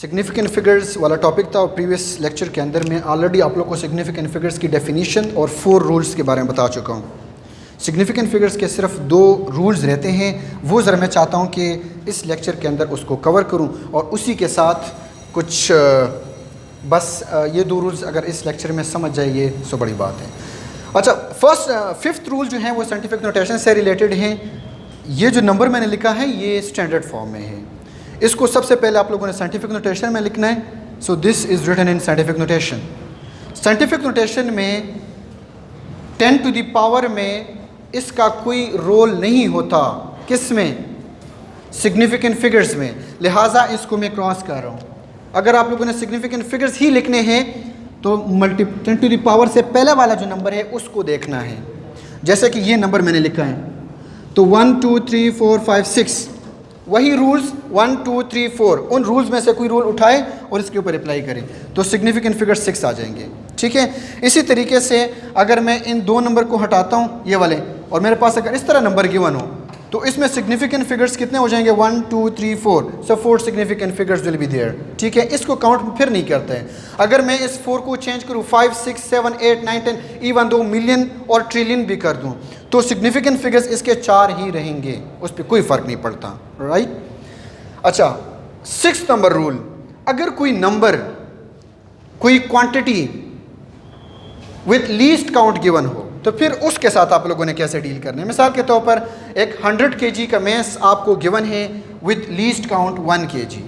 Significant figures वाला topic था और प्रीवियस लेक्चर के अंदर मैं ऑलरेडी आप लोग को सिग्निफिकेंट फिगर्स की डेफिनीशन और 4 रूल्स के बारे में बता चुका हूँ। सिग्निफिकेंट फिगर्स के सिर्फ 2 रूल्स रहते हैं, वो ज़रा मैं चाहता हूँ कि इस लेक्चर के अंदर उसको कवर करूँ और उसी के साथ कुछ बस ये 2 रूल्स अगर इस लेक्चर में समझ जाइए तो बड़ी बात है। अच्छा, फिफ्थ रूल जो है वो साइंटिफिक नोटेशन से रिलेटेड हैं। ये जो नंबर मैंने लिखा है ये स्टैंडर्ड फॉर्म में है, इसको सबसे पहले आप लोगों ने साइंटिफिक नोटेशन में लिखना है। So this is written in scientific notation. Scientific notation में 10 टू द पावर में इसका कोई रोल नहीं होता, किस में? सिग्निफिकेंट फिगर्स में, लिहाजा इसको मैं क्रॉस कर रहा हूँ। अगर आप लोगों ने सिग्निफिकेंट फिगर्स ही लिखने हैं तो 10 टू द पावर से पहले वाला जो नंबर है उसको देखना है। जैसे कि ये नंबर मैंने लिखा है तो 1 2 3 4 5 6, वही रूल्स 1 2 3 4, उन रूल्स में से कोई रूल उठाए और इसके ऊपर अप्लाई करें तो सिग्निफिकेंट फिगर 6 आ जाएंगे। ठीक है, इसी तरीके से अगर मैं इन 2 नंबर को हटाता हूँ ये वाले और मेरे पास अगर इस तरह नंबर गिवन हो तो इसमें सिग्निफिकेंट फिगर्स कितने हो जाएंगे? 1 2 3 4, so 4 significant figures will be there. ठीक है, इसको काउंट फिर नहीं करते हैं। अगर मैं इस 4 को चेंज करूँ 5 6 7 8 9 10, इवन 2 मिलियन और ट्रिलियन भी कर दूँ तो सिग्निफिकेंट फिगर्स इसके 4 ही रहेंगे, उस पर कोई फ़र्क नहीं पड़ता। राइट। अच्छा, 6th नंबर रूल, अगर कोई नंबर, कोई quantity with least count given हो तो फिर उसके साथ आप लोगों ने कैसे डील करना है। मिसाल के तौर पर एक 100 kg का मैस आपको गिवन है विथ लीस्ट काउंट 1 kg,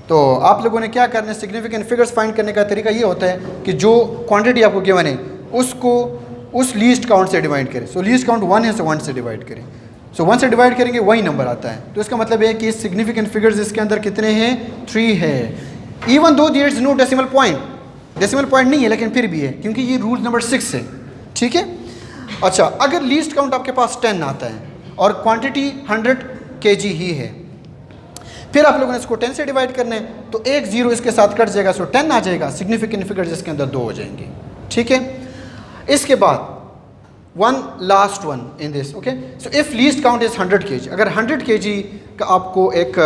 तो आप लोगों ने क्या करना है? सिग्निफिकेंट फिगर्स फाइंड करने का तरीका ये होता है कि जो क्वांटिटी आपको गिवन है उसको उस लीस्ट काउंट से डिवाइड करें। सो लीस्ट काउंट 1 है, सो 1 से डिवाइड करें। सो 1 से डिवाइड करेंगे वही नंबर आता है। तो इसका मतलब है कि सिग्निफिकेंट फिगर्स इसके अंदर कितने हैं? 3 है। Even though there is no decimal point, decimal point नहीं है लेकिन फिर भी है क्योंकि ये रूल नंबर 6 है। ठीक है। अच्छा, अगर लीस्ट काउंट आपके पास 10 आता है और क्वांटिटी 100 kg ही है, फिर आप लोगों ने इसको 10 से डिवाइड करना है तो एक 0 इसके साथ कट जाएगा, सो 10 आ जाएगा। सिग्निफिकेंट फिगर्स इसके अंदर 2 हो जाएंगे। ठीक है, इसके बाद one last one in this, okay, so if least count is 100 kg, अगर 100 kg का आपको एक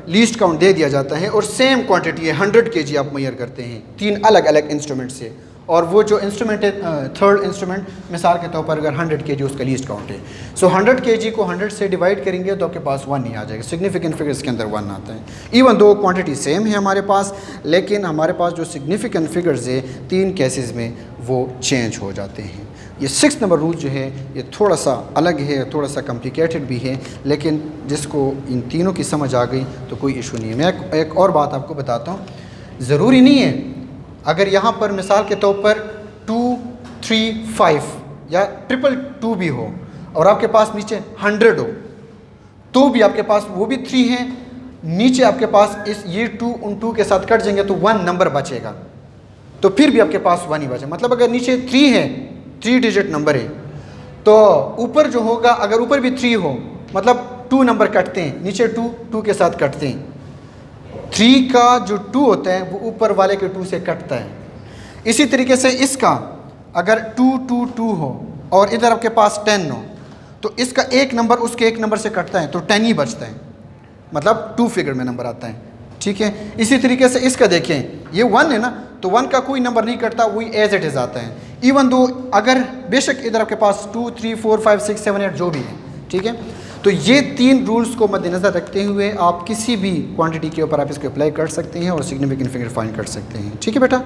लीस्ट काउंट दे दिया जाता है और सेम क्वांटिटी है 100 kg आप मेजर करते हैं 3 अलग अलग इंस्ट्रूमेंट से, और वो जो इंस्ट्रूमेंट है थर्ड इंस्ट्रूमेंट मिसाल के तौर पर अगर 100 kg उसका लीस्ट काउंट है, सो 100 kg को 100 से डिवाइड करेंगे तो आपके पास 1 नहीं आ जाएगा। सिग्निफिकेंट फिगर्स के अंदर 1 आता है। इवन दो क्वांटिटी सेम है हमारे पास, लेकिन हमारे पास जो सिग्निफिकेंट फिगर्स है 3 केसेस में वो चेंज हो जाते हैं। ये 6th नंबर रूल जो है ये थोड़ा सा अलग है, थोड़ा सा कॉम्प्लिकेटेड भी है, लेकिन जिसको इन तीनों की समझ आ गई तो कोई इशू नहीं है। मैं एक और बात आपको बताता हूँ, ज़रूरी नहीं है अगर यहाँ पर मिसाल के तौर पर 2 3 5 या 222 भी हो और आपके पास नीचे 100 हो तो भी आपके पास वो भी 3 है, नीचे आपके पास इस ये 2 उन 2 के साथ कट जाएंगे तो 1 नंबर बचेगा, तो फिर भी आपके पास 1 ही बचे। मतलब अगर नीचे 3 है, 3 डिजिट नंबर है, तो ऊपर जो होगा अगर ऊपर भी 3 हो मतलब 2 नंबर कटते हैं, नीचे 2 के साथ कटते हैं। 3 का जो 2 होता है वो ऊपर वाले के 2 से कटता है। इसी तरीके से इसका अगर 2 2 2 हो और इधर आपके पास 10 हो तो इसका एक नंबर उसके एक नंबर से कटता है तो 10 ही बचता है, मतलब 2 फिगर में नंबर आता है। ठीक है, इसी तरीके से इसका देखें ये 1 है ना, तो 1 का कोई नंबर नहीं कटता, वही एज इट इज़ आता है। इवन दो अगर बेशक इधर आपके पास 2 3 4 5 6 7 8 जो भी है। ठीक है, तो ये 3 रूल्स को मद्देनज़र रखते हुए आप किसी भी क्वांटिटी के ऊपर आप इसको अप्लाई कर सकते हैं और सिग्निफिकेंट फिगर फाइंड कर सकते हैं। ठीक है बेटा।